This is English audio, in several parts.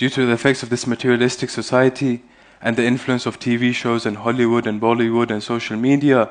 due to the effects of this materialistic society and the influence of TV shows and Hollywood and Bollywood and social media,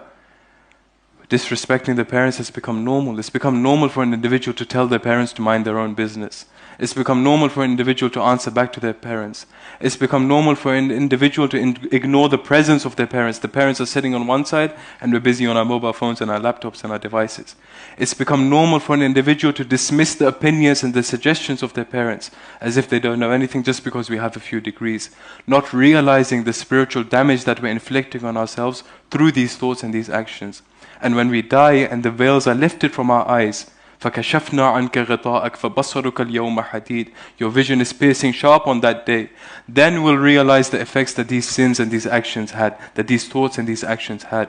disrespecting the parents has become normal. It's become normal for an individual to tell their parents to mind their own business. It's become normal for an individual to answer back to their parents. It's become normal for an individual to ignore the presence of their parents. The parents are sitting on one side and we're busy on our mobile phones and our laptops and our devices. It's become normal for an individual to dismiss the opinions and the suggestions of their parents as if they don't know anything just because we have a few degrees, not realizing the spiritual damage that we're inflicting on ourselves through these thoughts and these actions. And when we die and the veils are lifted from our eyes, فَكَشَفْنَا عَنْكَ غِطَاءَكَ فَبَصَّرُكَ الْيَوْمَ حَدِيدٌ, your vision is piercing sharp on that day. Then we'll realize the effects that these sins and these actions had, that these thoughts and these actions had.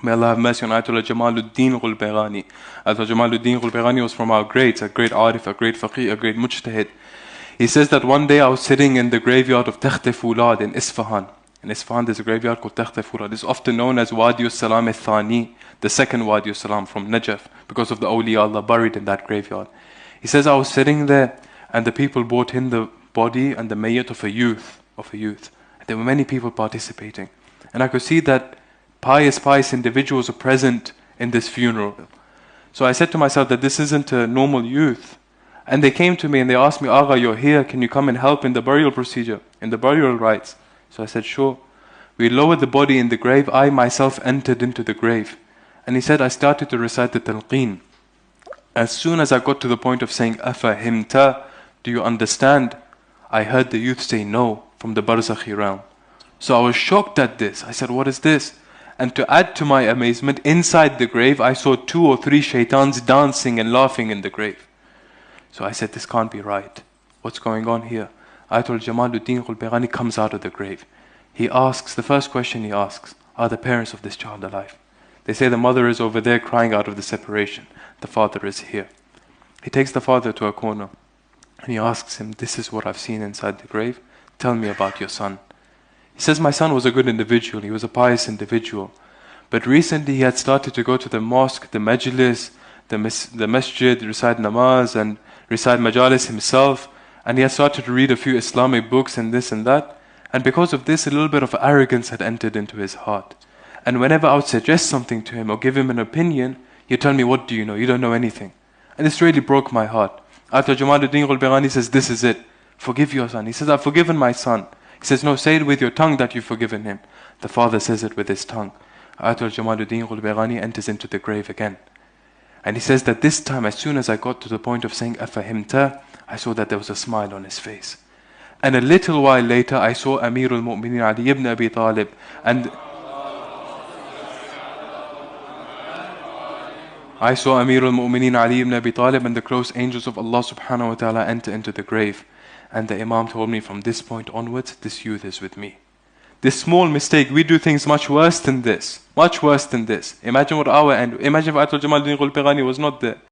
May Allah have mercy on Ayatollah Jamaluddin Ghulbayrani. Ayatollah Jamaluddin Ghulbayrani was from our greats, a great arif, a great faqih, a great mujtahid. He says that one day I was sitting in the graveyard of Waaldain in Isfahan. In Isfahan there's a graveyard called Waaldain. It's often known as Wadi Salam al-Thani, the second Wadi Salam from Najaf, because of the awliya Allah buried in that graveyard. He says I was sitting there and the people brought in the body and the mayyat of a youth. And there were many people participating. And I could see that pious individuals are present in this funeral. So I said to myself that this isn't a normal youth. And they came to me and they asked me, Agha, you're here, can you come and help in the burial procedure, in the burial rites? So I said, sure. We lowered the body in the grave. I myself entered into the grave. And he said, I started to recite the talqeen. As soon as I got to the point of saying, Afahimta, do you understand? I heard the youth say no from the barzakhi realm. So I was shocked at this. I said, what is this? And to add to my amazement, inside the grave, I saw 2 or 3 shaitans dancing and laughing in the grave. So I said, this can't be right. What's going on here? Ayatollah Jamaluddin Ghulbayrani comes out of the grave. He asks, the first question he asks, are the parents of this child alive? They say the mother is over there crying out of the separation. The father is here. He takes the father to a corner and he asks him, this is what I've seen inside the grave. Tell me about your son. He says, my son was a good individual. He was a pious individual. But recently he had started to go to the mosque, the majlis, the masjid, recite namaz and recite majalis himself. And he had started to read a few Islamic books and this and that. And because of this, a little bit of arrogance had entered into his heart. And whenever I would suggest something to him or give him an opinion, he'd tell me, what do you know? You don't know anything. And this really broke my heart. Ayatollah Jamaluddin Ghulbayrani says, this is it. Forgive your son. He says, I've forgiven my son. He says, no, say it with your tongue that you've forgiven him. The father says it with his tongue. Ayatollah Jamaluddin Ghulbayrani enters into the grave again. And he says that this time, as soon as I got to the point of saying, Afahimta, I saw that there was a smile on his face. And a little while later, I saw Amirul Mu'mineen Ali ibn Abi Talib. And I saw Amirul Mu'mineen Ali ibn Abi Talib and the close angels of Allah subhanahu wa ta'ala enter into the grave. And the Imam told me, from this point onwards, this youth is with me. This small mistake, we do things much worse than this. Much worse than this. Imagine what our end. Imagine if Ayatollah Jamaluddin Ghulbayrani was not there.